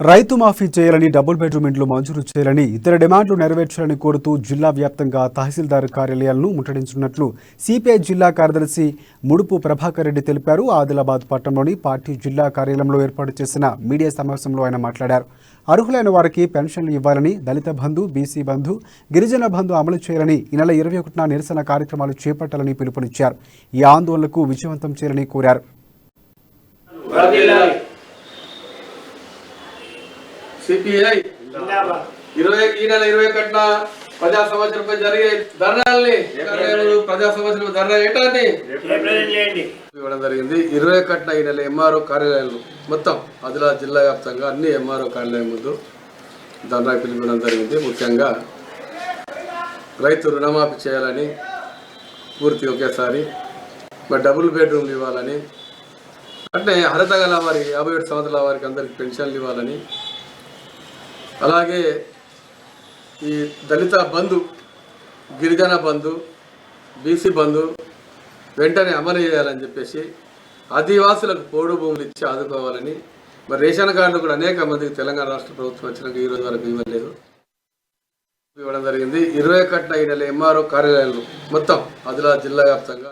రైతు మాఫీ చేయాలని డబుల్ బెడ్రూమ్ ఇండ్లు మంజూరు చేయాలని ఇతర డిమాండ్లు నెరవేర్చాలని కోరుతూ జిల్లా వ్యాప్తంగా తహసీల్దార్ కార్యాలయాలను ముట్టడించనున్నట్లు సిపిఐ జిల్లా కార్యదర్శి ముడుపు ప్రభాకర్ రెడ్డి తెలిపారు. ఆదిలాబాద్ పట్టణంలోని పార్టీ జిల్లా కార్యాలయంలో ఏర్పాటు చేసిన మీడియా సమావేశంలో ఆయన మాట్లాడారు. అర్హులైన వారికి పెన్షన్లు ఇవ్వాలని, దళిత బంధు, బీసీ బంధు, గిరిజన బంధు అమలు చేయాలని, ఈ నెల 21న నిరసన కార్యక్రమాలు చేపట్టాలని పిలుపునిచ్చారు. ఈ ఆందోళనకు విజయవంతం చేయాలని కోరారు. సిపిఐ ఈ నెల 21న ప్రజా సంవత్సరంపై జరిగే ధర్నాల్ని ప్రజా సంవత్సరం ధర్నా ఏంటండి ఇవ్వడం జరిగింది. 21న ఈ నెల ఎంఆర్ఓ కార్యాలయాలు మొత్తం ఆదిలాబాద్ జిల్లా వ్యాప్తంగా అన్ని ఎంఆర్ఓ కార్యాలయం ముందు ధర్నా పిలుపుకోవడం జరిగింది. ముఖ్యంగా రైతు రుణమాఫీ చేయాలని, పూర్తి ఒకేసారి మరి డబుల్ బెడ్రూమ్లు ఇవ్వాలని, అంటే అర్హత గల వారి 57 సంవత్సరాల వారికి అందరికి పెన్షన్లు ఇవ్వాలని, అలాగే ఈ దళిత బంధు, గిరిజన బంధు, బీసీ బంధు వెంటనే అమలు చేయాలని చెప్పేసి, ఆదివాసులకు పోడు భూములు ఇచ్చి ఆదుకోవాలని, మరి రేషన్ కార్డులు కూడా అనేక మందికి తెలంగాణ రాష్ట్ర ప్రభుత్వం వచ్చినాక ఈ రోజు వరకు ఇవ్వలేదు, ఇవ్వడం జరిగింది. 21న ఈ నెల ఎంఆర్ఓ కార్యాలయాలు మొత్తం ఆదిలాబాద్ జిల్లా వ్యాప్తంగా